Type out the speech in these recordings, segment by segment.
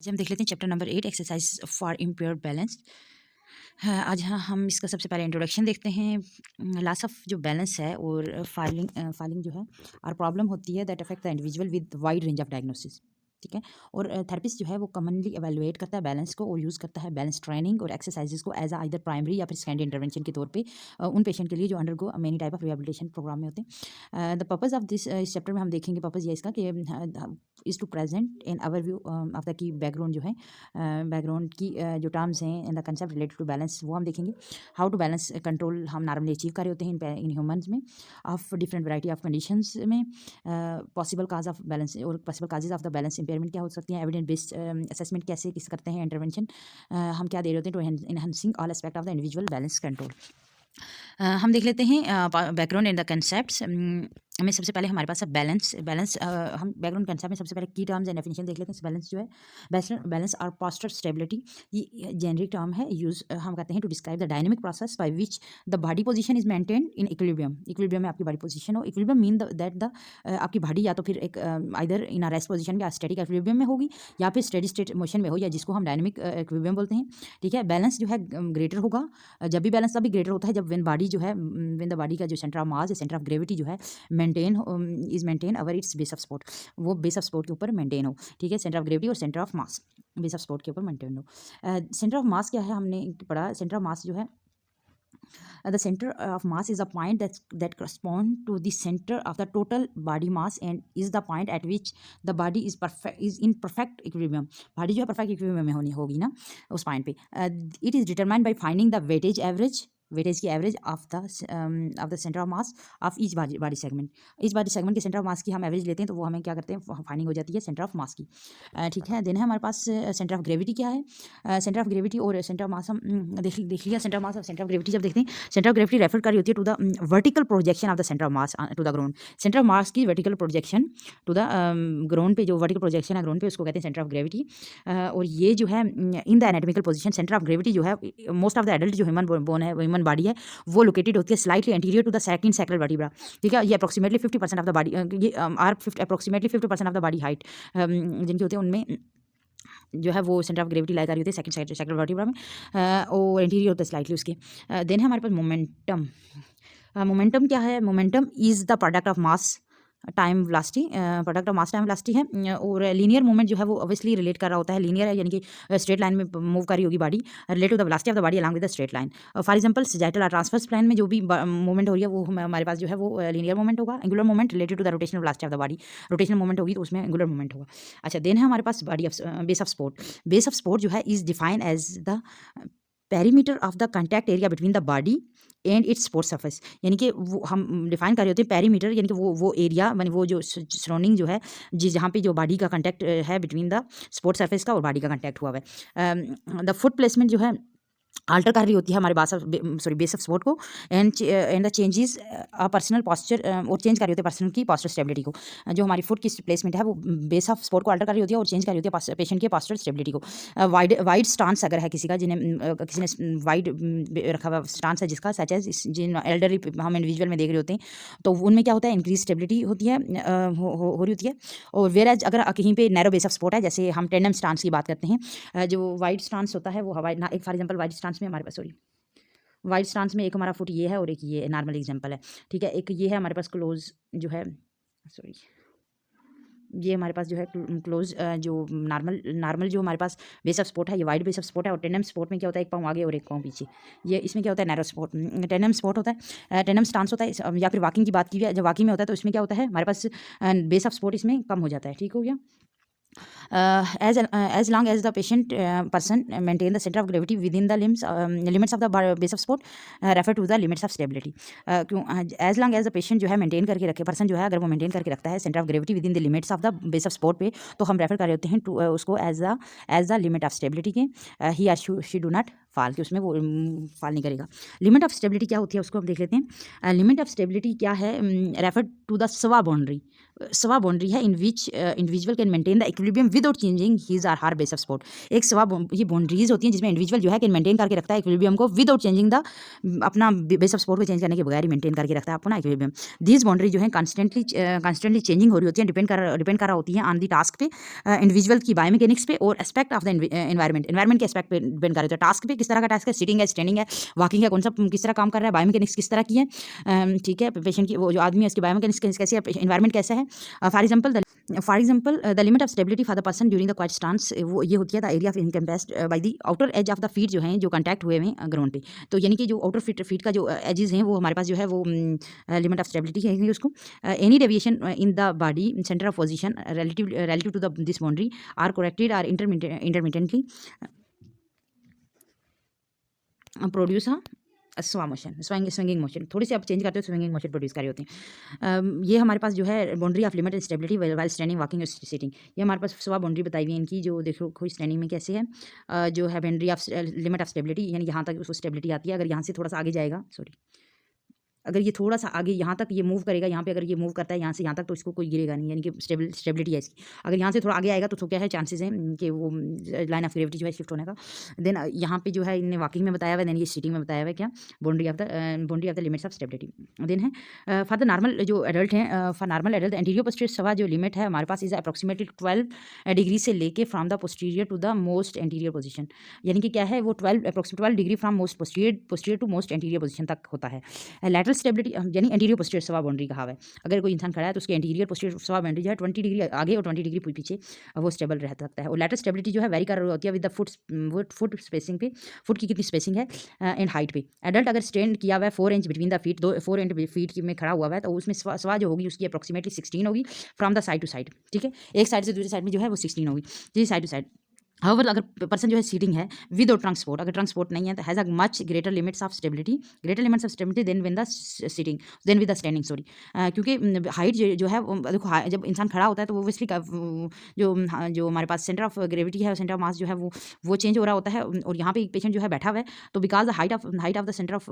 आज हम देख लेते हैं chapter number 8 exercise for impure balance. आज हम इसका सबसे पहले इंट्रोडक्शन देखते हैं। लॉस ऑफ जो बैलेंस है और फाइलिंग जो है और प्रॉब्लम होती है that affect the individual with wide range of diagnosis. ठीक है। और थेरेपिस्ट जो है वो कॉमनली एवेलुएट करता है बैलेंस को और यूज़ करता है बैलेंस ट्रेनिंग और एक्सरसाइजेज को एज आइदर प्राइमरी या फिर सेकेंडरी इंटरवेंशन के तौर पे उन पेशेंट के लिए जो undergo many type of rehabilitation programme में होते हैं। द पर्पज़ ऑफ दिस इस चैप्टर में हम देखेंगे पर्पज़ ये इसका कि is to present in our view of the की बैकग्राउंड जो है बैकग्राउंड की जो टर्म्स हैं in the concept related to balance वो हम देखेंगे। हाउ टू बैलेंस कंट्रोल हम नॉर्मली अचीव कर रहे होते हैं इन ह्यूमंस में of different variety of conditions में। पॉसिबल काज ऑफ बैलेंस और possible causes of the balance impairment क्या हो सकती हैं। एविडेंस बेस्ड असेसमेंट कैसे किस करते हैं। इंटरवेंशन हम क्या दे रहे होते हैं to enhancing all aspect of the individual balance control. हम देख लेते हैं बैकग्राउंड एंड द कंसेप्ट्स में सबसे पहले हमारे पास है बैलेंस। हम बैकग्राउंड कंसेप्ट में सबसे पहले की टर्म्स एंड डेफिनेशन देख लेते हैं। बैलेंस जो है बैलेंस और पोस्चर स्टेबिलिटी ये जेनरिक टर्म है यूज हम कहते हैं to describe the dynamic process by which the body position is maintain in equilibrium में आपकी बॉडी पोजीशन हो। इक्विलिब्रियम मीन दैट द आपकी बॉडी या तो फिर एक आइदर इन रेस्ट पोजीशन या स्टैटिक इक्विलिब्रियम में होगी या फिर स्टेडी स्टेट मोशन में हो या जिसको हम डायनेमिक इक्विलिब्रियम बोलते हैं। ठीक है। बैलेंस जो है ग्रेटर होगा जब भी बैलेंस तभी ग्रेटर होता है जब वेन बॉडी जो है वेन द बॉडी का जो centre of mass centre of gravity जो है maintain our it's base of support वो बेस ऑफ सपोर्ट के ऊपर मेंटेन हो। ठीक है। सेंटर ऑफ ग्रेविटी और centre of mass base of support के ऊपर मेंटेन हो। सेंटर ऑफ मास क्या है हमने पढ़ा। सेंटर ऑफ मास जो है the center of mass is a point that correspond to the center of the total body mass and is the point at which the body is in perfect equilibrium। Body जो है perfect equilibrium में होगी ना उस point पे। It is determined by finding the weightage की average of the centre of mass of each body segment के centre of mass की हम एवरेज लेते हैं तो वो हमें क्या करते हैं फाइंडिंग हो जाती है सेंटर ऑफ मास की। ठीक है। देन है हमारे पास सेंटर ऑफ ग्रेविटी क्या है। सेंटर ऑफ ग्रेविटी और सेंटर ऑफ मास हम देख लिया। सेंटर ऑफ मास और सेंटर ऑफ ग्रेविटी जब देखते हैं सेंटर ऑफ ग्रेविटी रेफर कर रही होती है to the vertical projection of the centre of mass to the ground. Centre of mass की vertical projection to the ground पे जो वर्टिकल प्रोजेक्शन है ग्राउंड पे उसको कहते हैं सेंटर ऑफ ग्रेविटी। और ये जो है in the anatomical position centre of gravity जो है मोस्ट ऑफ द एडल्ट जो ह्यूमन बॉडी है वो लोकेटेड होती है slightly anterior to the second sacral vertebra. ठीक है। ये अप्रोक्सीमेटली 50% ऑफ द बॉडी ये are approximately 50% of the body height जिनकी होती है उनमें जो है वो सेंटर ऑफ ग्रेविटी लाई कर रही होती है सेकंड सैक्रल वर्टिब्रा में और एंटीरियर होता है स्लाइटली उसके। देन है हमारे पास मोमेंटम क्या है। Momentum is the product of mass time velocity product of mass time velocity है। और लीनियर मूवमेंट जो है वो ऑब्वियसली रिलेट कर रहा होता है लीनियर है यानी कि स्ट्रेट लाइन में मूव कर रही होगी body relate to the velocity of the body along with the straight line. For example sagittal और ट्रांसवर्स प्लेन में जो भी मूवमेंट हो रही है वो हमारे पास जो है वो लीनियर मूवमेंट होगा। Angular movement related to the rotational velocity of the body rotational movement होगी तो उसमें एंगुलर मूवमेंट होगा। अच्छा। देन है हमारे पास body of base of support जो है is defined as the perimeter of the contact area between the body and its support surface. यानी कि वो हम डिफाइन कर रहे होते हैं पेरीमीटर यानी कि वो एरिया मानी वो जो सराउंडिंग जो है जहाँ पे जो बॉडी का कॉन्टैक्ट है बिटवीन द सपोर्ट सरफेस का और बॉडी का कॉन्टैक्ट हुआ है। द फुट प्लेसमेंट जो है आल्टर कर रही होती है हमारे बेस ऑफ सपोर्ट को and the changes personal posture और चेंज कर रही होती है पर्सनल की पॉस्चर स्टेबिलिटी को। जो हमारी फुट की प्लेसमेंट है वो बेस ऑफ सपोर्ट को आल्टर कर रही होती है और चेंज कर रही होती है पेशेंट की पॉस्चर स्टेबिलिटी को। वाइड स्टांस अगर है किसी ने वाइड रखा हुआ स्टांस है जिसका सच है जिन एल्डरली हम इंडिविजुअल में देख रहे होते हैं तो उनमें क्या होता है इंक्रीज स्टेबिलिटी होती है हो रही होती है। और वेयर एज अगर कहीं पे नैरो बेस ऑफ सपोर्ट है जैसे हम टेंडम स्टांस की बात करते हैं जो वाइड स्टांस होता है वो एक फॉर एग्जाम्पल वाइड स्टांस में हमारे पास वाइड स्टांस में एक हमारा फुट ये है और एक ये नॉर्मल एग्जांपल है। ठीक है। एक ये है हमारे पास क्लोज जो है ये हमारे पास जो है क्लोज जो नॉर्मल जो हमारे पास बेस ऑफ सपोर्ट है ये वाइड बेस ऑफ सपोर्ट है। और टेंडम सपोर्ट में क्या होता है एक पाँव आगे और एक पाँव पीछे। ये इसमें क्या होता है नैरो सपोर्ट टेंडम सपोर्ट होता है टेंडम स्टांस होता है। या फिर वॉकिंग की बात की जब वॉकिंग में होता है तो इसमें क्या होता है हमारे पास बेस ऑफ सपोर्ट इसमें कम हो जाता है। ठीक हो गया। as long as the person maintain the center of gravity within the limits of the base of support refer to the limits of stability। क्यों as long as the patient जो है मेंटेन करके रखे पर्सन जो है अगर वो maintain करके रखता है centre of gravity within the limits of the base of support पे तो हम रेफर कर रहे होते हैं उसको as the limit of stability के। He or she do not fall, कि उसमें वो फाल नहीं करेगा। लिमिट ऑफ स्टेबिलिटी क्या होती है उसको हम देख लेते हैं। लिमिट ऑफ स्टेबिलिटी क्या है, refer to the sway boundary. Sway boundary है in which individual can maintain the equilibrium without changing his or her base of support. एक स्वा ये बाउंड्रीज होती हैं जिसमें इंडिविजुअल जो है कैन मेंटेन करके रखता है इक्विलिब्रियम को विदाउट चेंजिंग द, अपना बेस ऑफ सपोर्ट को चेंज करने के बगैर ही मेंटेन करके रखता है अपना इक्विलिब्रियम। दिस बाउंड्री जो है कॉन्स्टेंटली चेंजिंग हो रही होती है, डिपेंड कर रहा होती है ऑन दी टास्क पे, इंडिविजुअल की बायोमैकेनिक्स पे और एस्पेक्ट ऑफ द एनवायरमेंट के एस्पेक्ट पे डिपेंड कर रहे होते हैं। टास्क पे किस तरह का टास्क है, सिटिंग है, स्टैंडिंग है, वॉकिंग है, कौन सा किस तरह काम कर रहा है, बायोमैकेनिक्स किस तरह की है, ठीक है, पेशेंट की वो जो आदमी है उसकी बायोमैकेनिक्स कैसी है, एनवायरमेंट कैसा है। For example the limit of stability for the person during the quiet stance, वो ये होती है the area of encompassed by the outer edge of the feet जो हैं जो कॉन्टैक्ट हुए हैं ग्राउंड पे। तो यानी कि जो आउटर फीट का जो एजेस हैं वो हमारे पास जो है वो लिमिट ऑफ स्टेबिलिटी कहेंगे उसको। Any deviation in the body centre of position relative to this boundary are corrected or intermittently produce a swinging motion। थोड़ी सी आप चेंज करते हो स्विंगिंग मोशन प्रोड्यूस कर रहे होते हैं। ये हमारे पास जो है boundary of limit and stability while standing, walking और सिटिंग, ये हमारे पास स्वा बाउंड्री बताई हुई है इनकी, जो देखो कोई स्टैंडिंग में कैसे है, जो है boundary of limit of stability, यानी यहाँ तक उसको स्टेबिलिटी आती है। अगर यहाँ से थोड़ा सा आगे जाएगा, सॉरी, अगर ये थोड़ा सा आगे यहाँ तक ये मूव करेगा, यहाँ पे अगर ये मूव करता है यहाँ से यहाँ तक, तो इसको कोई गिरेगा नहीं, यानी कि स्टेबिलिटी है इसकी। अगर यहाँ से थोड़ा आगे आएगा तो क्या है, चांसेस हैं कि वो लाइन ऑफ ग्रेविटी जो है शिफ्ट होने का। देन यहाँ पे जो है इन्हें वॉकिंग में बताया हुआ है, देन ये सीटिंग में बताया हुआ है क्या, boundary of the limits of stability. Then है फॉर द नॉर्मल जो एडल्ट हैं, for normal adult anterior posterior sway जो लिमिट है हमारे पास इज अप्रोक्सीमेटली 12 डिग्री से लेके from the posterior to the most anterior position, यानी कि क्या है वो 12 degree from most posterior to most anterior position तक होता है। लैटरल स्टेबिलिटी यानी एंटीरियर पोस्टीरियर सवा बाउंड्री कहा हुआ है। अगर कोई इंसान खड़ा है तो उसके एंटीरियर पोस्टीरियर सवा बाउंड्री जो है 20 डिग्री आगे और 20 डिग्री पीछे वो स्टेबल रह सकता है। और लैटरल स्टेबिलिटी जो है वेरी कर रही होती है विद द फुट स्पेसिंग पे, फुट की कितनी स्पेसिंग है एंड हाइट पे। एडल्ट अगर स्टैंड किया हुआ है 4 inch between the feet, 4 inch feet में खड़ा हुआ है, तो उसमें सवा जो होगी उसकी अप्रोक्सीमेटली 16 होगी from the side to side, ठीक है, एक साइड से दूसरी साइड में जो है वो 16 होगी, जी साइड टू साइड। हाउएवर अगर पर्सन जो है सीटिंग है विदाउट ट्रंक सपोर्ट, अगर ट्रंक सपोर्ट नहीं है तो has a much greater limits of stability than with the sitting, than with the standing, sorry, क्योंकि हाइट जो है देखो जब इंसान खड़ा होता है तो वो ऑब्वियसली जो हमारे पास सेंटर ऑफ ग्रेविटी है, सेंटर ऑफ मास जो है वो चेंज हो रहा होता है। और यहाँ पे एक पेशेंट जो है बैठा हुआ है, तो because the height of the centre of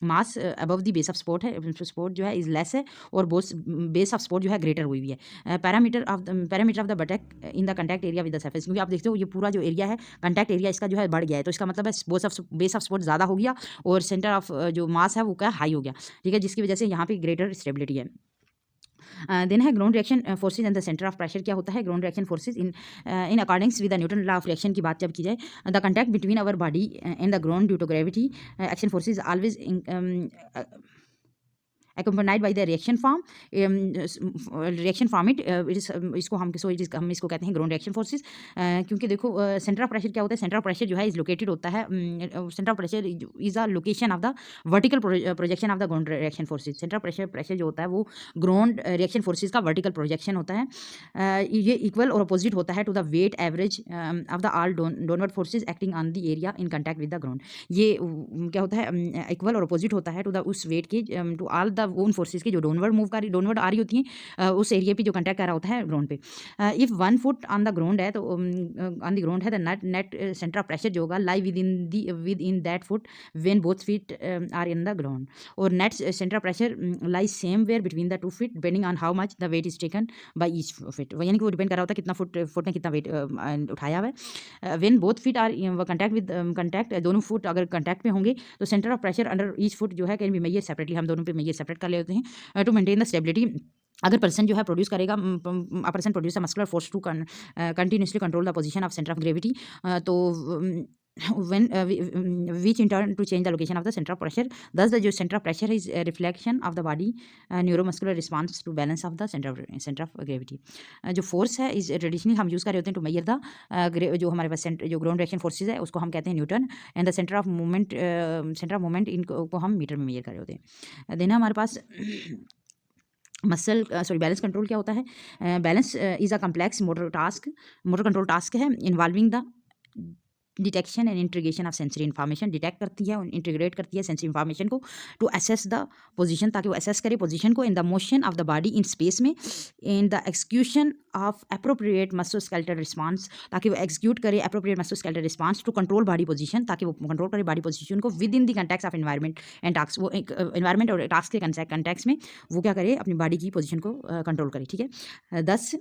mass above the base of support है, सपोर्ट जो है इज लेस है, और बेस ऑफ सपोर्ट जो है ग्रेटर हुई हुई है। Parameter of the बटक in the contact area with the surface, क्योंकि आप देखते हो ये पूरा जो एरिया है कंटैक्ट एरिया इसका जो है बढ़ गया है, तो इसका मतलब है बेस ऑफ सपोर्ट ज़्यादा हो गया और सेंटर ऑफ जो मास है वो क्या हाई हो गया, ठीक है, जिसकी वजह से यहाँ पे ग्रेटर स्टेबिलिटी है। देन है ground reaction forces and the centre of pressure. क्या होता है ground reaction forces in accordings with the Newton law of reaction की बात जब की जाए, the contact between our body and the ground due to gravity action forces always accompanied by the reaction form हम इसको कहते हैं ग्राउंड रिएक्शन फोर्सेस। क्योंकि देखो सेंटर ऑफ प्रेशर क्या होता है, सेंटर ऑफ प्रेशर जो है इज लोकेटेड होता है, centre of pressure is a location of the vertical projection of the ground reaction forces. Centre of pressure जो होता है वो ग्राउंड रिएक्शन फोर्सेस का वर्टिकल प्रोजेक्शन होता है। ये इक्वल और अपोजिट होता है to the weight average of the all downward forces acting on the area in contact with the ground. ये क्या होता है इक्वल और अपोजिट होता है टू द उस वेट के टू ऑल द उन फोर्सेस की जो डाउनवर्ड आ रही होती हैं उस एरिया पे जो कंटैक्ट कर रहा होता है ग्राउंड पे। If 1 foot on the ground है तो ऑन द ग्राउंड है the net centre of pressure जो होगा lie within that foot when both feet are in the ground, और net centre of pressure lie somewhere between the 2 feet depending on how much the weight is taken by each feet, यानी कि वो depend कर रहा होता है कितना foot ने कितना वेट उठाया हुआ है। When both feet are contact दोनों फुट अगर कंटैक्ट में होंगे तो centre of pressure under each foot जो है कैन बी मेजर सेपरेटली, हम दोनों पे मेजर सेपरेट कर लेते हैं टू मेंटेन द स्टेबिलिटी। अगर पर्सन जो है प्रोड्यूस करेगा person produce a muscular force to continuously control the position of centre of gravity, तो when which in turn to change the location of the center of pressure, thus the center of pressure is a reflection of the body neuromuscular response to balance of the center of gravity। जो force है इस traditionally हम use कर रहे होते हैं to measure the जो हमारे पास जो ग्राउंड रिएक्शन फोर्सेज है उसको हम कहते हैं Newton, and the centre of movement इनको हम मीटर में मेजर कर रहे होते हैं। देन हमारे पास बैलेंस कंट्रोल क्या होता है। Balance is a complex motor control task है involving the detection and integration of sensory information, detect करती है और इंटीग्रेट करती है सेंसरी इन्फॉर्मेशन को टू असेस द पोजीशन, ताकि वो असेस करे पोजीशन को in the motion of the body in space में, in the execution of appropriate musculoskeletal response, ताकि वो एग्जीक्यूट करे appropriate musculoskeletal response to control body position, ताकि वो कंट्रोल करे बॉडी पोजीशन को with in the context of environment and task, वो environment और टास्क के कंटेक्स्ट में वो क्या करे, अपनी बॉडी की पोजीशन को कंट्रोल करे। ठीक है, 10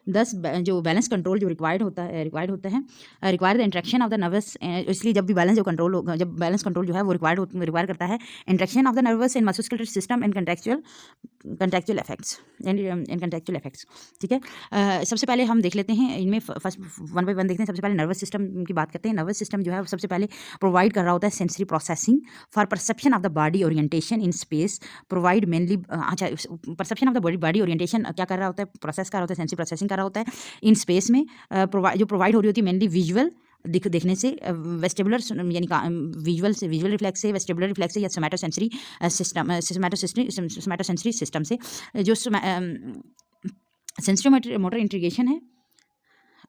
जो बैलेंस कंट्रोल जो रिक्वायर्ड होता है require the interaction of the nervous, इसलिए जब भी बैलेंस जो कंट्रोल होगा, जब बैलेंस कंट्रोल जो है वो रिक्वायर करता है interaction of the nervous and musculoskeletal system and contractual effects. ठीक है, सबसे पहले हम देख लेते हैं इनमें फर्स्ट वन बाय वन देखते हैं। सबसे पहले नर्वस सिस्टम की बात करते हैं। नर्वस सिस्टम जो है सबसे पहले प्रोवाइड कर रहा होता है sensory processing for perception of the body orientation in space, provide mainly, अच्छा, perception of the body orientation क्या कर रहा होता है, प्रोसेस कर रहा होता है, सेंसरी प्रोसेसिंग कर रहा होता है इन स्पेस में, जो प्रोवाइड हो रही होती है मेनली विजुअल देखने से, वेस्टिबुलर यानी विजुअल रिफ्लेक्स से, वेस्टिबुलर रिफ्लेक्स से, या सोमैटोसेंसरी सिस्टम से, जो सेंसरी मोटर इंटीग्रेशन है।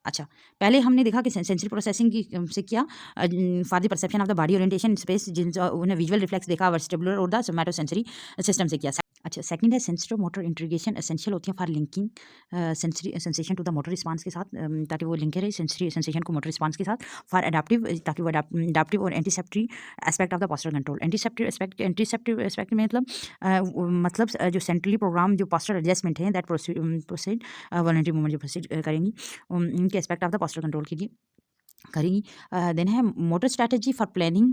अच्छा, पहले हमने देखा कि सेंसरी प्रोसेसिंग की से किया for the perception of the body orientation space, उन्हें विजुअल रिफ्लेक्स देखा वेस्टिबुलर और द सोमैटोसेंसरी सिस्टम से किया। अच्छा, सेकंड है सेंसरी मोटर इंटीग्रेशन एसेंशियल होती है for linking sensory sensation to the motor response के साथ, ताकि वो लिंक रहे सेंसरी सेंसेशन को मोटर रिस्पांस के साथ, फॉर एडाप्टिव, ताकि वो एडाप्टिव और anticipatory aspect of the postural control. Anticipative aspect में मतलब जो सेंट्रली प्रोग्राम जो पोस्चरल एडजस्टमेंट है दैट प्रोसीड वॉलंटरी मूवमेंट जो प्रोसीड करेंगी उनके aspect of the postural control के लिए करेंगी। देन है motor strategy for planning,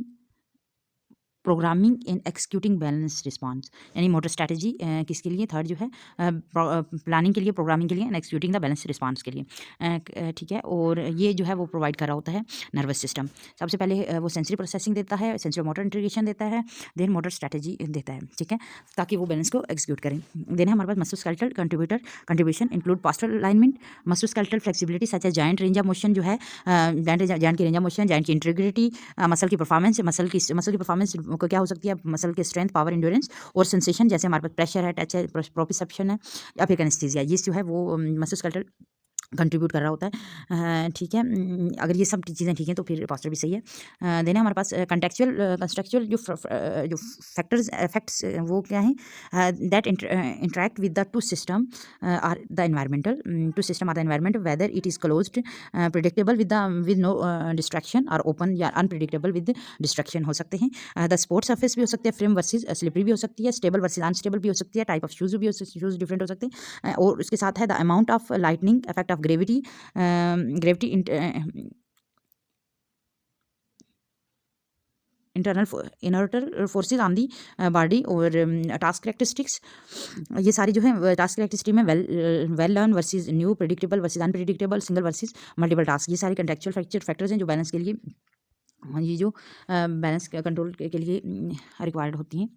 programming and executing balance response, यानी मोटर स्ट्रैटेजी किसके लिए, थर्ड जो है प्लानिंग के लिए, प्रोग्रामिंग के लिए and executing the balance response के लिए। ठीक है, और ये जो है वो प्रोवाइड कर रहा होता है नर्वस सिस्टम। सबसे पहले वो सेंसरी प्रोसेसिंग देता है, सेंसरी मोटर इंटीग्रेशन देता है, देन मोटर स्ट्रैटेजी देता है। ठीक है, ताकि वो बैलेंस को एक्सिक्यूट करें। देन है हमारे पास musculoskeletal contribution include postural alignment, musculoskeletal flexibility such as joint range of motion, जो है जॉइंट की रेंज ऑफ मोशन, जॉइंट की इंटीग्रिटी, मसल की परफॉर्मेंस, मसल की परफॉर्मेंस को क्या हो सकती है, मसल के स्ट्रेंथ, पावर, एंड्योरेंस और सेंसेशन, जैसे हमारे पास प्रेशर है, टच है, प्रोप्रियोसेप्शन है, या फिर कैनेस्थीसिया, ये जो है वो मस्कुलोस्केलेटल कंट्रीब्यूट कर रहा होता है। ठीक है, अगर ये सब चीज़ें ठीक हैं तो फिर पोस्चर भी सही है। देन हमारे पास कंस्ट्रक्चुअल जो इफेक्ट्स वो क्या हैं, that interact with the two system are the environmental, two system are the environment, whether it is closed, predictable with no distraction, और ओपन या अनप्रिडिक्टेबल विद डिस्ट्रैक्शन हो सकते हैं। द स्पोर्ट सर्फेस भी हो सकते हैं, फ्रेम वर्सेस स्लिपरी भी हो सकती है, स्टेबल वर्सेस अनस्टेबल भी हो सकती है, टाइप ऑफ शूज़ भी शूज़ डिफरेंट हो सकते हैं, और उसके साथ है the amount of lightning effect of gravity inertia forces on the body, और टास्क करेक्टरिस्टिक्स, ये सारी जो है टास्क करेक्टरिस्टिक में well learn versus new, predictable versus unpredictable, single versus multiple task, ये सारी कंटेक्चुअल फैक्टर्स हैं जो बैलेंस के लिए, ये जो बैलेंस कंट्रोल के लिए रिक्वायर्ड होती हैं।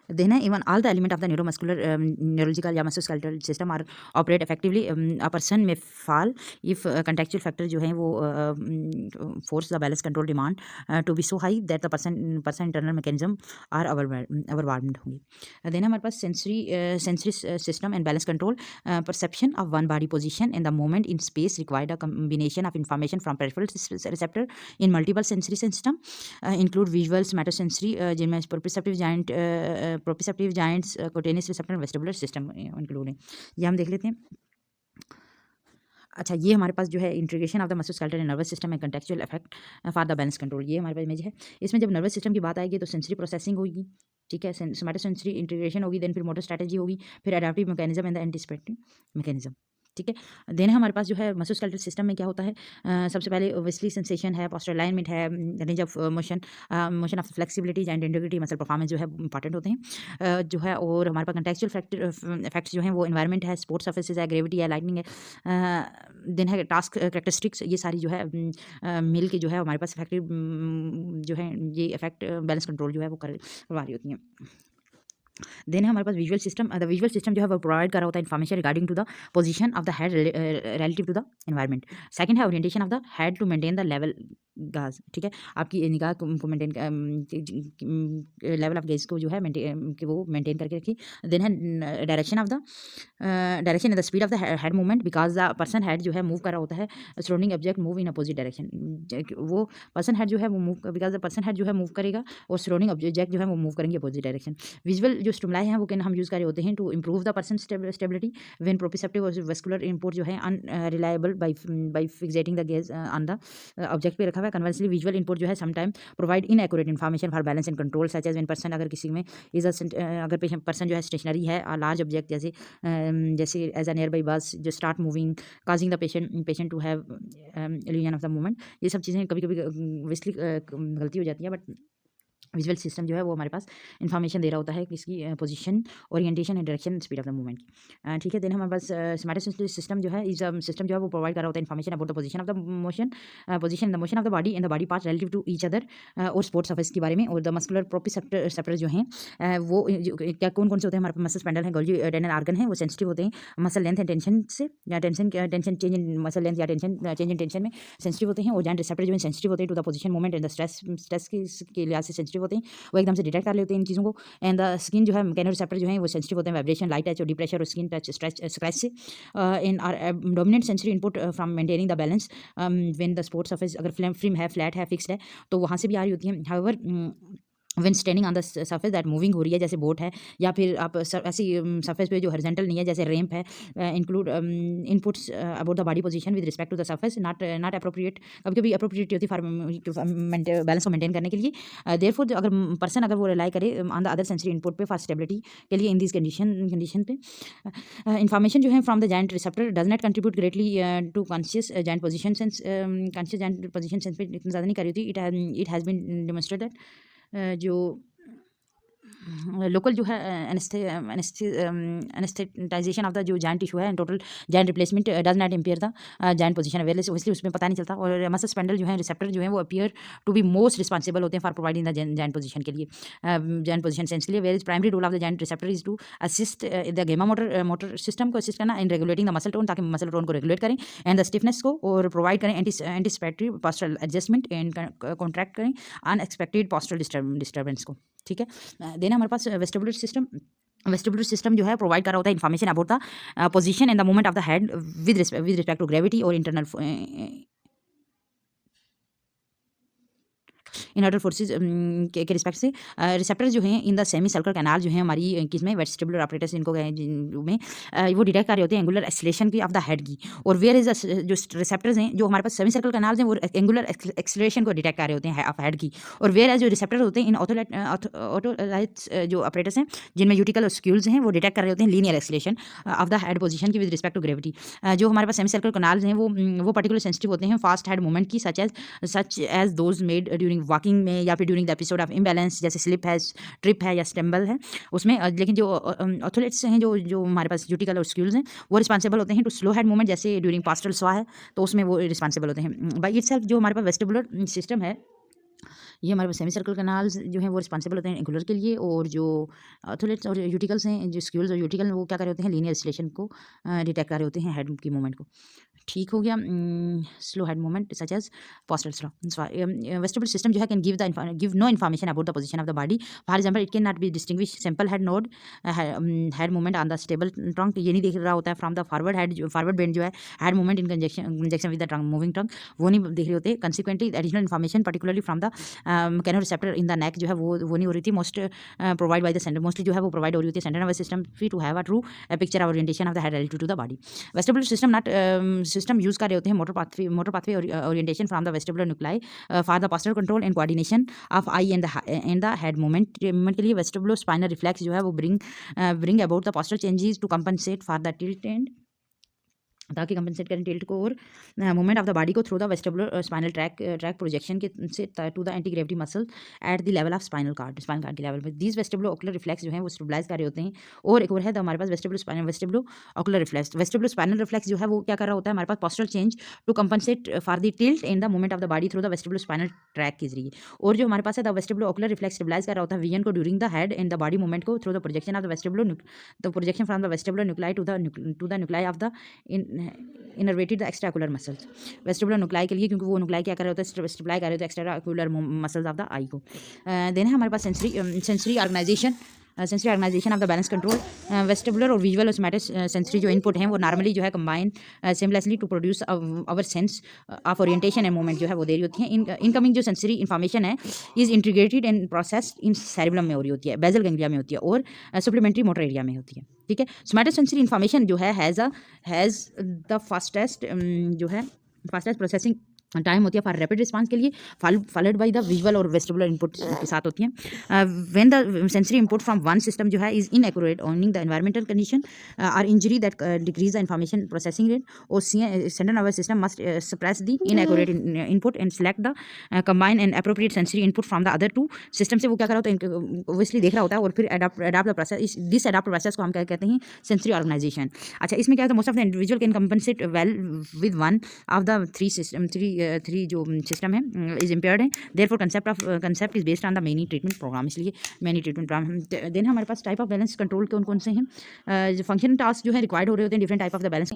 Then even all the element of the neurological या musculoskeletal system are operate effectively. A person may fall if contextual factor जो है वो force the balance control demand to be so high that the person internal mechanism are overwhelmed होंगी. Then हमारे पास sensory system and balance control, perception of one body position and the movement in space required a combination of information from peripheral receptor in multiple sensory system, include visual, somatosensory, जिनमें proprioceptive joints, cutaneous receptor, vestibular system include है। ये हम देख लेते हैं। अच्छा, ये हमारे पास जो है integration of the musculoskeletal nervous system and contextual effect for the balance control, ये हमारे पास इमेज है। इसमें जब नर्वस सिस्टम की बात आएगी तो सेंसरी प्रोसेसिंग होगी, ठीक है, सोमैटोसेंसरी इंटीग्रेशन होगी, देन फिर मोटर स्ट्रैटेजी होगी, फिर adaptive mechanism and the anticipatory mechanism. ठीक है, देन हमारे पास जो है मस्कुलोस्केलेटल सिस्टम में क्या होता है, सबसे पहले ओब्वियसली सेंसेशन है, पोस्चरल अलाइनमेंट है, range of motion of flexibility and integrity, muscle performance जो है इंपॉर्टेंट होते हैं जो है। और हमारे पास कंटेक्चुअल इफेक्ट्स जो हैं वो एनवायरनमेंट है, स्पोर्ट्स सर्फेसेस है, ग्रेविटी है, लाइटनिंग है, देन है टास्क करेक्टरिस्टिक्स, ये सारी जो है मिल के जो है हमारे पास इफेक्टिव जो है ये इफेक्ट बैलेंस कंट्रोल जो है वो करवा रही होती हैं। देन है हमारे पास visual system. The visual system जो है वो प्रोवाइड कर रहा होता है information regarding to the position of the head relative to the environment. Second है orientation of the head to maintain the level gaze, ठीक है, आपकी निगाह को मेंटेन लेवल ऑफ गेज को जो है वो मेंटेन करके रखिए। देन है direction of the direction and the speed of the head movement, because the person head जो है मूव कर रहा होता है surrounding object move in opposite direction. वो पर्सन हेड जो है वो move, because the person head जो है मूव करेगा और सराउंडिंग ऑब्जेक्ट जो है वो मूव करेंगे अपोजिट डायरेक्शन। विजुअल जो स्टिमुलाई हैं वो कैन हम यूज़ कर रहे होते हैं to improve the person stability when proprioceptive और वेस्कुलर इनपुट जो है unreliable by fixating the gaze on the object पे रखा हुआ है। कन्वर्सली विजुअल इनपुट जो है sometime provide inaccurate information for balance and control, such as when person, अगर किसी में इज अगर पर्सन जो है स्टेशनरी है लार्ज ऑब्जेक्ट जैसे as a nearby bus जो start moving causing the patient to have illusion of the movement. ये सब चीज़ें कभी कभी विस्ली गलती हो जाती है, बट विजुअल सिस्टम जो है वो हमारे पास इन्फॉर्मेशन दे रहा होता है किसकी position, orientation and direction speed of the movement, ठीक है। देन हमारे पास स्मार्ट सिस्टम जो है इस सिस्टम जो है वो प्रोवाइड कर रहा होता है information about the position of the motion, position the motion of the body and the body part relative to each other, और स्पोर्ट्स सर्फेस के बारे में, और द मस्कुलर प्रोप्रिसेप्टर जो हैं वो क्या कौन कौन से होते हैं हमारे पास, मसल स्पेंडल है, गोल्जी टेंडन आर्गन है, वो सेंसिटिव होते हैं मसल लेंथ एंड टेंशन से, या tension change in muscle length या टेंशन चेंज इन टेंशन में सेंसिटिव होते हैं, और जॉइंट रिसेप्टर जो है सेंसिटिव होते हैं to the position movement and the stress के लिहाज से सेंसिटिव होते हैं, वो एकदम से डिटेक्ट कर लेते हैं इन चीज़ों को। एंड द स्किन जो है मैकेनोरिसेप्टर जो है वो सेंसिटिव होते हैं वाइब्रेशन, लाइट टच और डीप प्रेशर और स्किन टच स्क्रैच से। इन are dominant sensory input from maintaining the balance when the sports surface अगर फ्लिम है, फ्लैट है, फिक्स्ड है, तो वहाँ से भी आ रही होती है। However when standing on the surface that moving हो रही है, जैसे बोट है, या फिर आप ऐसी सर्फेस पे जो हॉरिजॉन्टल नहीं है जैसे रैंप है, include inputs about the body position with respect to the surface not appropriate, कभी कभी अप्रोप्रिएट होती है बैलेंस को मेंटेन करने के लिए। देयरफॉर अगर पर्सन अगर वो रिलाई करे on the other sensory input पे फॉर स्टेबिलिटी के लिए इन दिस कंडीशन पे, इंफॉर्मेशन जो है from the joint receptor does not contribute greatly to conscious joint position sense, conscious joint position sense पे इतना ज़्यादा नहीं कर रही होती। इट हैज़ बीन डेमोन्स्ट्रेटेड जो लोकल जो है एनेस्थेटाइजेशन ऑफ द जो जॉइंट टिश्यू है and total joint replacement does not impair the joint position अवेयरलेस, इसलिए उसमें पता नहीं चलता। और मसल स्पेंडल जो है रिसेप्टर जो है वो appear to be most responsible होते हैं for providing the joint position के लिए, जॉइंट पोजीशन सेंस के लिए। Where is primary role of the joint receptor is to assist the gamma motor system को असिस्ट करना in regulating the muscle tone, ताकि muscle tone को regulate करें and the stiffness को, और प्रोवाइड करें anticipatory postural adjustment and contract करें unexpected postural disturbance को, ठीक है। देन हमारे पास वेस्टिबुलर सिस्टम जो है प्रोवाइड कर रहा होता है information about the position and the movement of the head with respect to gravity और इंटरनल इनर्टल फोर्सेज के रिस्पेक्ट से। रिसेप्टर जो हैं in the semi circle canal जो है हमारी किसमें वेस्टिबुलर ऑपरेटर्स इनको में वो डिटेक्ट कर रहे होते हैं एंगुलर एक्सीलरेशन की ऑफ द हेड की, और वेयर इज जो रिसेप्टर्स हैं जो हमारे पास सेमी सर्कल कैनाल्स हैं वो एंगुलर एक्सीलरेशन को डिटेक्ट कर रहे होते हैं ऑफ हेड की, और वेयर एज जो रिसेप्टर होते हैं इन ऑटोलाइट्स जो ऑपरेटर्स हैं जिनमें यूटिकल और स्क्यूल्स हैं वो डिटेक्ट कर रहे होते हैं linear acceleration of the head position की विद रिस्पेक्ट टू ग्रेविटी। जो हमारे पास सेमी सर्कल कैनाल्स हैं वो पर्टिकुलर सेंसिटिव होते हैं फास्ट हेड मूवमेंट की, such as those made during walking में या फिर during the episode of imbalance, जैसे स्लिप है, ट्रिप है या स्टम्बल है उसमें। लेकिन जो ऑथोलेट्स हैं जो हमारे पास यूटिकल और स्क्यूल्स हैं वो रिस्पॉन्सिबल होते हैं टू स्लो हेड मूवमेंट, जैसे ड्यूरिंग पास्टल स्वा है तो उसमें वो रिस्पॉन्सिबल होते हैं बाई इटसेल्फ। जो हमारे पास वेस्टिबुलर सिस्टम है ये हमारे पास सेमी सर्कल कैनाल्स जो हैं वो रिस्पॉन्सिबल होते हैं एंगुलर के लिए, और जो ऑथोलेट्स और यूटिकल्स हैं जो स्क्यूल्स और यूटिकल वो क्या कर रहे होते हैं लीनियर एक्सीलरेशन को डिटेक्ट कर रहे होते हैं हेड की मूवमेंट को, ठीक हो गया। Slow head movement such as postal slow. Vestibular system जो है can give no information about the position of the body, for example it can not be distinguish simple head nod head movement on the stable trunk, ये नहीं देख रहा होता है from the forward head, जो forward bend जो है head movement in conjunction with the trunk moving trunk, वो नहीं देख रहे होते। Consequently additional information particularly from the mechanoreceptor in the neck जो है वो नहीं हो रही थी, provide by the centre, mostly जो है वो प्रोवाइड हो रही होती है centre nervous system free to have a true picture of orientation of the head relative to the body. Vestibular system use कर रहे होते हैं motor pathway orientation from the vestibular nuclei for the postural control and coordination of I and the head movement के लिए। Vestibulo spinal reflex जो है वो bring about the postural changes to compensate for the tilt and ताकि compensate करें tilt को और movement of the body को through the vestibular spinal track projection के से to the anti gravity muscle at the level of spinal cord के level में these vestibulo ocular reflex जो है वो स्टेबलाइज कर रहे होते हैं। और एक और है हमारे पास vestibulo ocular reflex. Vestibulo spinal reflex जो है वो क्या कर रहा होता है हमारे पास postural change to compensate for the tilt in the movement of the body through the vestibulo spinal tract के जरिए। और जो हमारे पास है the vestibulo ocular reflex stabilize कर रहा होता है वीएन को during the head in the body movement को through the projection of the वेस्टिबुलो the projection from the vestibular nuclei to the nuclei of the innervated the extraocular muscles. Vestibular nuclei के लिए क्योंकि वो न्यूक्लाई क्या कर रहे होते हैं स्टेबलाइज कर रहे होते हैं extraocular muscles of the eye को। देन है हमारे पास sensory organisation of the balance control. Vestibular और विजुअल और सोमैटिक सेंसरी जो इनपुट हैं वो नॉर्मली जो है combine seamlessly to produce our sense of orientation and movement जो है वो दे रही होती है। इनकमिंग जो सेंसरी इन्फॉर्मेशन है is integrated and processed in cerebellum में हो रही होती है, बेजल गैंग्लिया में होती है और सप्लीमेंट्री मोटर एरिया में होती है। ठीक है, सोमैटिक सेंसरी इन्फॉर्मेशन जो है has the fastest processing time होती है फॉर रैपिड रिस्पांस के लिए, फॉलोड बाय द विजुअल और वेस्टिबुलर इनपुट के साथ होती हैं। When the sensory input from one system जो है is inaccurate owing the environmental condition और injury that decrease the information processing rate और central nervous system must suppress the inaccurate input and select the combine and appropriate sensory input from the other to system से वो क्या कर रहा होता है obviously देख रहा होता है और फिर adapt the process. This adapt process को हम क्या कहते हैं सेंसरी ऑर्गेनाइजेशन। अच्छा, इसमें क्या होता है most of the individual can compensate well with one of the three जो सिस्टम है इज इम्पेयर्ड है, therefore concept is based on the many treatment programme. इसलिए मेनी ट्रीटमेंट प्रोग्राम। देन हमारे पास टाइप ऑफ बैलेंस कंट्रोल कौन कौन से हैं। जो फंक्शन टास्क जो है रिक्वायर्ड हो रहे होते हैं different type of the balance,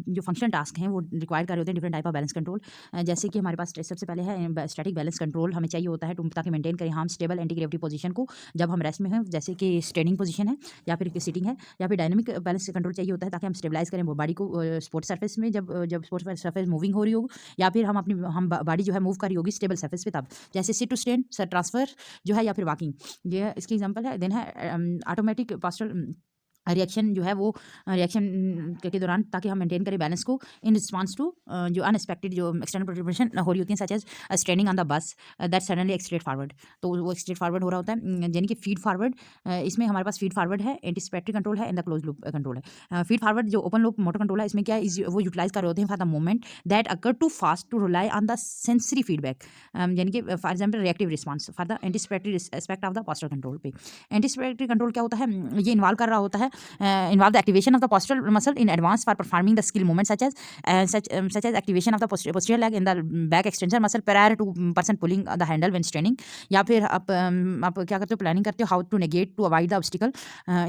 जो फंक्शन टास्क हैं वो रिक्वायर्ड कर रहे होते हैं different type of balance control. जैसे कि हमारे पास सबसे पहले है स्टैटिक बैलेंस कंट्रोल हमें चाहिए होता है ताकि मेंटेन करें हम स्टेबल एंटी ग्रेविटी पोजीशन को जब हम रेस्ट में हैं, जैसे कि स्टैंडिंग पोजीशन है या फिर सिटिंग है, या फिर डायनामिक बैलेंस कंट्रोल चाहिए होता है ताकि हम स्टेबलाइज करें बॉडी को स्पोर्ट्स सरफेस में जब स्पोर्ट्स सरफेस मूविंग हो रही हो, या फिर हम बॉडी जो है मूव कर रही होगी स्टेबल सरफेस पे तब, जैसे sit to stand, sir transfer जो है या फिर वॉकिंग, ये इसकी एग्जांपल है। देन है ऑटोमेटिक पोस्चरल रिएक्शन जो है वो रिएक्शन के दौरान ताकि हम मेंटेन करें बैलेंस को इन रिस्पांस टू जो अनएक्सपेक्टेड जो एक्सटर्नल परटर्बेशन हो रही होती हैं, such as straining on the bus that suddenly accelerate forward, तो वो एक्सट्रेट फॉरवर्ड हो रहा होता है, यानी कि फीड फॉरवर्ड। इसमें हमारे पास फीड फॉरवर्ड है, एंटीसिपेटरी कंट्रोल है and the close loop control है। फीड फॉरवर्ड जो ओपन लूप मोटर कंट्रोल है, इसमें क्या है वो यूटिलाइज कर रहे होते हैं for the moment that occur too fast to rely on the sensory feedback, यानी कि for example reactive response for the anticipatory aspect of the postural control पे। एंटीसिपेटरी कंट्रोल क्या होता है, ये इन्वॉल्व कर रहा होता है involve the activation of the postural muscle in advance for performing the skill movement such as activation of the posterior leg in the back extensor muscle prior to person pulling the handle when standing, या फिर आप क्या करते हो planning करते हो how to negate to avoid the obstacle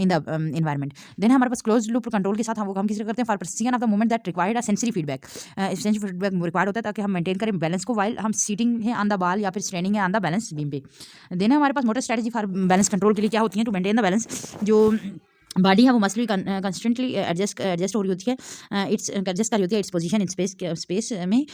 in the environment. Then हमारे पास क्लोज लूप कंट्रोल के साथ हम किसी करते हैं for precision of the movement that required a sensory feedback. Sensory feedback required होता है ताकि हम मेंटेन करें बैलेंस को वाइल हम सीटिंग है ऑन द बॉल या फिर स्टैंडिंग है ऑन द बैलेंस बीम पे। देन हमारे पास motor strategy for balance control के लिए क्या होती है टू मेंटेन द बैलेंस, जो बॉडी है वो मसली कंस्टेंटली एडजस्ट हो रही होती है, एडजस्ट कर रही होती है इट्स पोजीशन इन स्पेस में,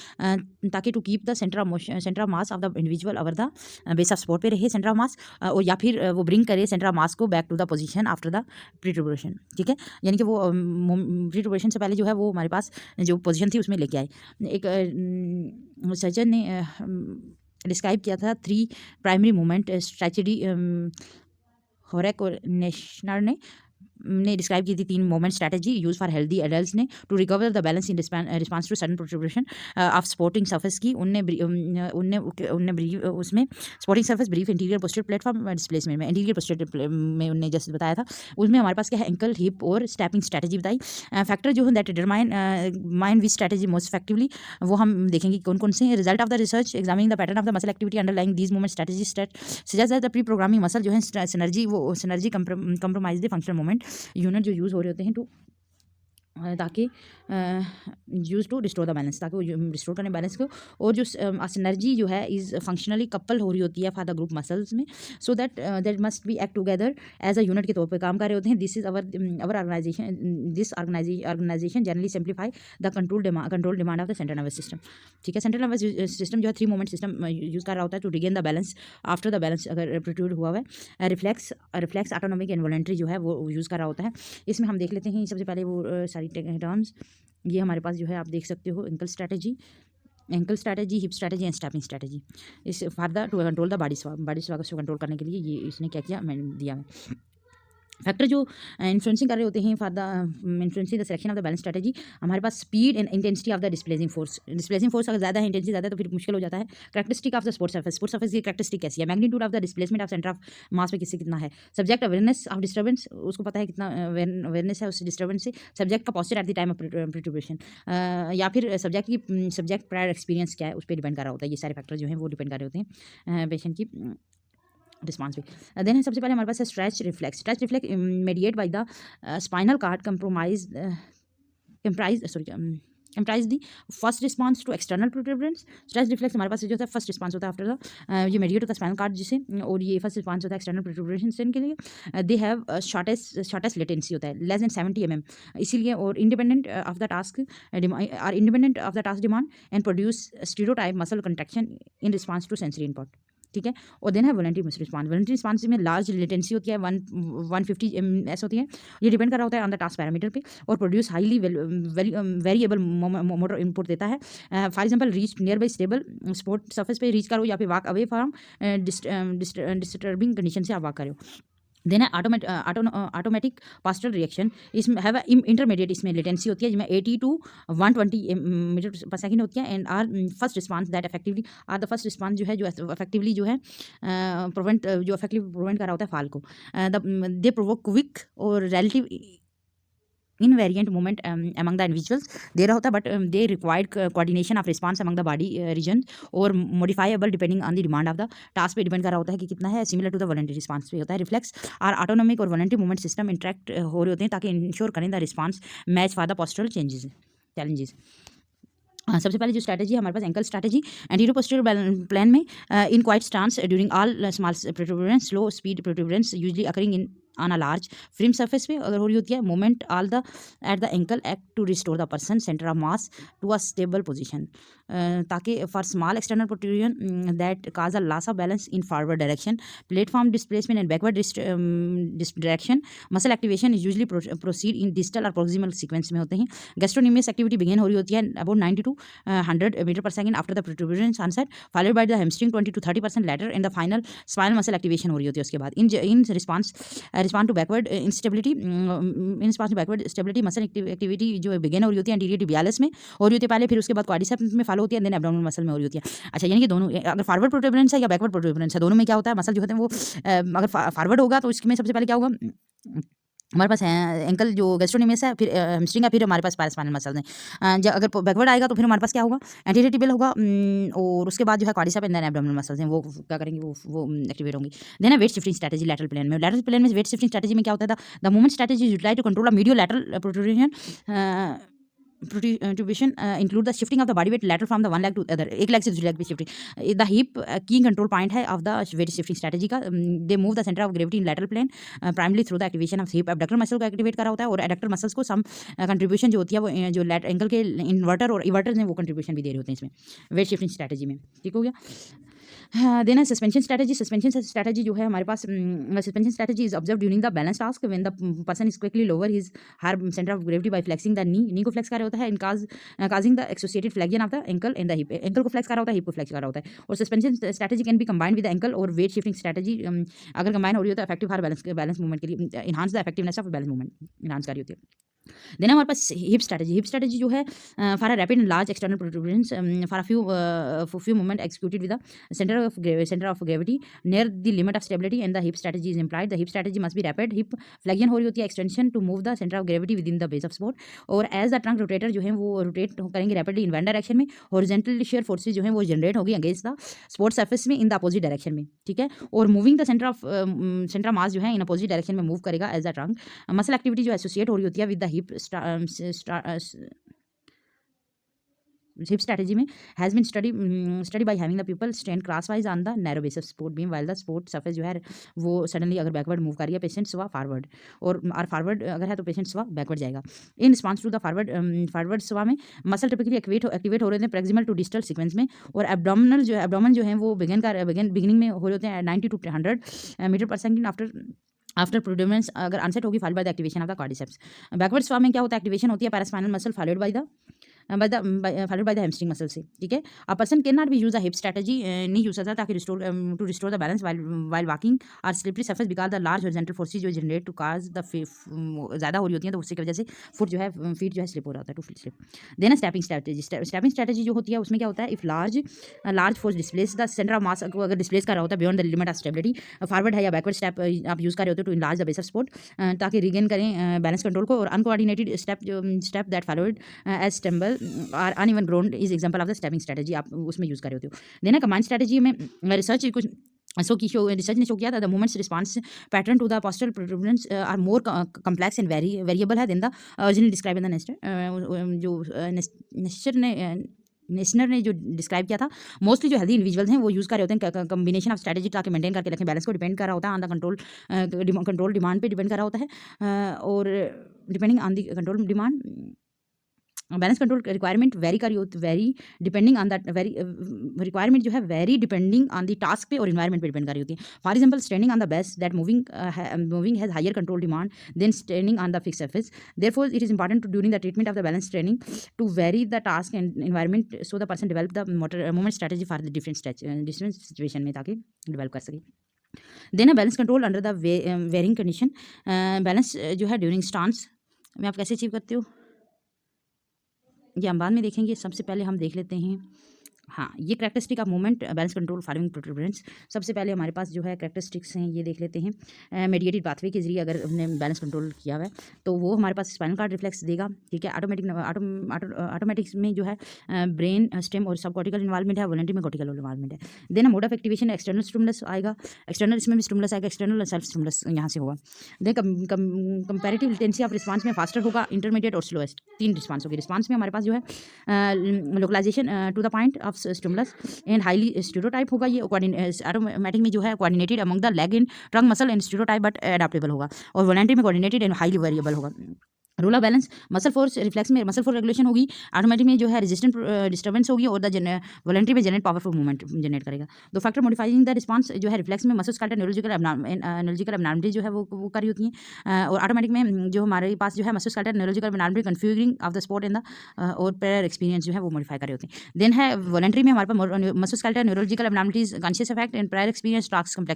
ताकि to keep the centre of mass of the individual over the base of support पे रहे सेंटर ऑफ मास, और या फिर वो ब्रिंग करे सेंटर ऑफ मास को back to the position after the perturbation. ठीक है, यानी कि वो प्रीट्यूबरेशन से पहले जो है वो हमारे पास जो पोजीशन थी उसमें लेके आए। एक सर्जन ने डिस्क्राइब किया था 3 प्राइमरी मूवमेंट स्ट्रेटजी, होरेक और नेशनर ने डिस्क्राइब की थी 3 movement strategy use for healthy adults ने to recover the balance in response to sudden protrusion of sporting surface की। उनने उसमें sporting surface brief interior posture platform displacement में इंटीरियर पोस्चर में उन्होंने जैसे बताया था, उसमें हमारे पास क्या है एंकल हिप और स्टेपिंग स्ट्रैटेजी बताई। फैक्टर जो है that determine which strategy most effectively, वो हम देखेंगे कौन कौन से। Result of the research examining the pattern of the muscle activity underlying these movement strategy suggest that the pre programming muscle जो है synergy compromise the functional movement unit जो use हो रहे होते हैं ताकि use to restore the balance, ताकि वो रिस्टोर करने बैलेंस को, और जो सिनर्जी जो है इज़ फंक्शनली कपल हो रही होती है फॉर द ग्रुप मसल्स में, so that must be act together as a unit के तौर पे काम कर रहे होते हैं। This is our organisation, this organisation generally simplify the control demand of the central nervous system. ठीक है, सेंट्रल नर्वस सिस्टम जो है 3 मूवमेंट सिस्टम यूज़ कर रहा होता है to regain the balance after the balance अगर प्रोट्रूड हुआ है। रिफ्लेक्स ऑटोनॉमिक इनवॉलंटरी जो है वो यूज़ कर रहा होता है। इसमें हम देख लेते हैं सबसे पहले वो सारी टर्म्स। ये हमारे पास जो है आप देख सकते हो ankle strategy, hip strategy and stepping strategy. इस for the to control the body sway को कंट्रोल करने के लिए ये इसने क्या किया मैंने दिया है। फैक्टर जो इन्फ्लुएंसिंग कर रहे होते हैं for the influencing the selection of the balance strategy, हमारे पास speed and intensity of the displacing force अगर ज़्यादा है, इंटेंसिटी ज़्यादा है तो फिर मुश्किल हो जाता है। Characteristic of the sport surface की करैक्टरिस्टिक कैसी है, magnitude of the displacement of centre of मास पे किससे कितना है, सब्जेक्ट अवेयरनेस ऑफ डिस्टर्बेंस, उसको पता है कितना अवेयरनेस है उस डिस्टर्बेंस से, सब्जेक्ट का posture at the time of preparation, या फिर सब्जेक्ट प्रायर एक्सपीरियंस क्या है उस पर डिपेंड कर रहा होता है। ये सारे फैक्टर जो हैं वो डिपेंड कर रहे होते हैं पेशेंट की रिस्पॉन्स पे। देन सबसे पहले हमारे पास है stretch reflex mediate by the spinal cord comprise the first response to external protuberance. Stretch reflex हमारे पास जो होता है फर्स्ट रिस्पांस होता है आफ्टर द ये मेडिएट होता है स्पाइनल कार्ड जिसे, और ये फर्स्ट रिस्पांस होता है एक्सटर्नल प्रोट्रूबरेशन के लिए। दे हैव शॉर्टेस्ट लेटेंसी होता है लेस देन 70 mm, इसीलिए, और independent of the task demand and produce stereotype muscle contraction in response to sensory input. ठीक है, और देन है वॉलंटरी रिस्पांस में लार्ज लेटेंसी होती है 150 ms होती है। ये डिपेंड कर रहा होता है ऑन द टास्क पैरामीटर पे, और produce highly variable motor input देता है। For example reach near by stable sport surface पे रीच करो, या फिर walk away from disturbing condition से आप वॉक करो। देन है ऑटोमेटिक पास्टल रिएक्शन, इसमें हैव इंटरमीडिएट इसमें लेटेंसी होती है जिसमें 80 to 120 मीटर पर सेकंड होती है, and are first response that effectively are the first response जो है इफेक्टिवली जो है प्रिवेंट कर रहा होता है फॉल को। दे प्रोवोक क्विक और relative invariant movement among the individuals दे रहा होता है, but they required coordination of response among the body region और modifiable depending on the demand of the task पे डिपेंड कर रहा होता है कि कितना है, similar to the voluntary response पे होता है। रिफ्लेक्स और ऑटोनोमिक और वॉलंटरी मूवमेंट सिस्टम इंटरेक्ट हो रहे होते हैं ताकि इंश्योर करें the response match for the postural challenges. सबसे पहले जो स्ट्रैटेजी है हमारे पास ankle strategy, anterior posterior plane में in quiet stance during all small protuberance, slow speed protuberance usually occurring in on a large frame surface पे अगर हो रही होती है, movement all the at the ankle act to restore the person centre of mass to a stable position, ताकि for small external protrusion that cause a loss of balance in forward direction, platform displacement and backward direction, muscle activation usually proceed in distal और proximal sequence में होते हैं। Gastrocnemius activity begin हो रही होती है about 90 to 100 metre per second after the protrusion onset, followed by the hamstring 20 to 30% later, and the final spinal muscle activation हो रही होती है उसके बाद। In response to backward stability muscle activity जो बिगिन हो रही होती है एंटीरियर tibialis में हो रही होती है पहले, फिर उसके बाद क्वाड्रिसेप्स में फॉलो होती है, देन एब्डोमिनल मसल में हो रही होती है। अच्छा, यानी कि दोनों अगर फॉरवर्ड प्रोट्रूबरेंस है या बैकवर्ड प्रोट्रूबरेंस है, दोनों में क्या होता है, मसल जो होते हैं वो अगर फॉरवर्ड होगा तो इसमें सबसे पहले क्या होगा, हमारे पास है एंकल जो गैस्ट्रोनिमियस है, फिर हैमस्ट्रिंग है, फिर हमारे पास पैरास्पाइनल मसल्स हैं। जब अगर बैकवर्ड आएगा तो फिर हमारे पास क्या होगा, एंटीरियर टिबियल होगा, और उसके बाद जो है quadriceps and then abdominal muscles हैं, वो क्या करेंगे, वो एक्टिवेट होंगी। देन है weight shifting strategy lateral plane में वेट शिफ्टिंग स्ट्रेटजी में क्या होता है, the movement strategy utilise to control medio lateral protrusion protrusion include the shifting of the body weight lateral from the one leg to other, एक leg से दूसरी leg पे shifting। the hip key control point है of the weight shifting strategy का। they move the center of gravity in lateral plane primarily through the activation of hip abductor muscle को activate करा होता है, और adductor muscles को some contribution जो होती है वो जो एंकल के इन्वर्टर और इवर्टर हैं वो contribution भी दे रहे होते हैं इसमें weight shifting strategy में। ठीक हो गया। देन है सस्पेंशन स्ट्रेटजी जो है हमारे पास, suspension strategy is observe during the balance task when the person is quickly lower his her centre of gravity by flexing the knee को फ्लेक्स कर रहा होता है, in causing the associated flexion of the ankle and the hip, ankle को flex कर रहा होता है, हिप को फ्लेक्स कर रहा होता है। और suspension strategy can be combined with ankle और वेट शिफ्टिंग स्ट्रेटजी, अगर कंबाइन हो रही हो तो इफेक्टिव हर बैलेंस मूवमेंट के लिए enhance the effectiveness of balance movement enhance कर रही होती है। देन हमारे पास हिप स्ट्रेटजी जो है for a rapid and large external protuberance for a few movement executed with the centre of gravity near the limit of stability and the hip strategy is implied. The hip strategy must be rapid, hip flexion हो रही होती है, extension to move the centre of gravity within the base of support, और as the trunk rotator जो है वो rotate करेंगे rapidly in one direction में, हॉरिजॉन्टल शेयर फोर्सेज जो है वो जनरेट होगी अगेंस्ट द स्पोर्ट सर्फेस में इन द अपोजिट डायरेक्शन में। ठीक है, और moving the centre of mass जो है इन अपोजिट डायरेक्शन में मूव करेगा as the trunk. Muscle activity जो एसोसिएट हो रही होती है विद द हिप स्ट्रेटजी में has been study by having the people stand crosswise on the narrow base of support beam while the support surface जो है वो सडनली अगर बैकवर्ड मूव कर रही है, पेशेंट स्वा फॉरवर्ड, और फॉरवर्ड अगर है तो पेशेंट स्वा बैकवर्ड जाएगा। In response to the forward sway में मसल टिपिकली एक्टिवेट हो रहे थे प्रेक्सिमल टू डिस्टल सीक्वेंस में, और एब्डोमिनल जो है वो बिगिनिंग में हो रहे होते हैं 90 to 100 metre per second after protuberance अगर अनसेट होगी followed by the activation of the quadriceps. Backward sway में क्या होता है, एक्टिवेशन होती है paraspinal muscle followed by the followed by the hamstring muscle से, ठीक है। A person can not be use a hip strategy, नहीं यूज करता ताकि to restore the balance while walking और slippery surface because the large horizontal forces जो generate to cause the ज़्यादा हो रही होती है, तो उसकी वजह से फुट जो है फीट जो है स्लिप हो रहा होता है, two feet slip. Then stepping strategy, stepping strategy जो होती है उसमें क्या होता है, if large force displace the centre of mass को अगर डिस्प्लेस कर रहा होता है beyond the limit of stability, forward है या बैकवर्ड स्टेप आप यूज़ कर रहे होते हो to enlarge the base of support, ताकि रिगेन करें बैलेंस कंट्रोल को। और uncoordinated step that followed as stumble और uneven ground is example of the stepping strategy, आप उसमें यूज़ कर रहे होते हो। देन कमांड स्ट्रेटजी में रिसर्च कुछ रिसर्च ने शो किया था the movements response pattern to the postural protuberance are more complex and variable है than the original describe in the Nestor, जो नेशनर ने जो डिस्क्राइब किया था। मोस्टली जो हेल्दी इंडिविजुअल्स हैं वो यूज़ कर रहे होते हैं कम्बिनेशन ऑफ स्ट्रेटजी ताकि मेंटेन करके रखें बैलेंस को, डिपेंड कर रहा होता है ऑन द कंट्रोल डिमांड पे डिपेंड कर रहा होता है, और depending on the control demand balance control requirement vary depending on that requirement जो है vary depending on the task पे और इन्वायरमेंट पे डिपेंड कर रही होती है। For example standing on the base that moving has higher control demand then standing on the fix surface, therefore it is important during the treatment of the balance training to vary the task and environment so the person develop the movement strategy for the different situation में ताकि develop कर सके। Then a balance control under the varying condition, balance जो है during stance में आप कैसे achieve करते हो ये हम बाद में देखेंगे। सबसे पहले हम देख लेते हैं, हाँ, ये characteristic of movement balance control following protuberance. सबसे पहले हमारे पास जो है करैक्टरिस्टिक्स हैं, ये देख लेते हैं। मेडिएटेड पाथवे के जरिए अगर हमने बैलेंस कंट्रोल किया हुआ है तो वो हमारे पास स्पाइनल कार्ड रिफ्लेक्स देगा, ठीक है। ऑटोमेटिक्स में जो है ब्रेन स्टेम और सब कॉर्टिकल इन्वॉल्वमेंट है, वॉलंटरी में कॉर्टिकल इन्वॉल्वमेंट है। Then mode of activation external stimulus आएगा, एक्सटर्नल इसमें भी स्टिमुलस आएगा, एक्सटर्नल सेल्फ स्टिमुलस यहाँ से होगा। Then comparative latency of response में फास्टर होगा, इंटरमीडिएट और स्लोएस्ट, 3 रिस्पांस होगी। रिस्पांस में हमारे पास जो है localisation to the point of stimulus and highly stereotype होगा। ये ऑटोमेटिक में जो है coordinated among the leg and trunk muscle and stereotype but adaptable होगा, और वॉलंटरी में कोऑर्डिनेटेड एंड हाईली वेरिएबल होगा। Rule of balance muscle force reflex में मसल फोर्स रेगुलेशन होगी, ऑटोमेटिक में जो है रेजिस्टेंट डिस्टर्बेंस होगी, और द वॉलंटरी में जनरेट पावरफुल मूवमेंट जनरेट करेगा। दो फैक्टर मॉडिफाइंग द रिस्पांस जो है रिफ्लेक्स में मस्कुलोस्केलेटल न्यूरोलॉजिकल एब्नॉर्मलिटी जो है वो करी होती हैं, और ऑटोमेटिक में जो हमारे पास जो है musculoskeletal neurological abnormality confusing of the sport in the और प्रेयर एक्सपीरियंस जो है वो मॉडिफाई करे होते हैं। देन है वॉलंटरी में हमारे पास musculoskeletal neurological abnormalities conscious effect and prior experience task complex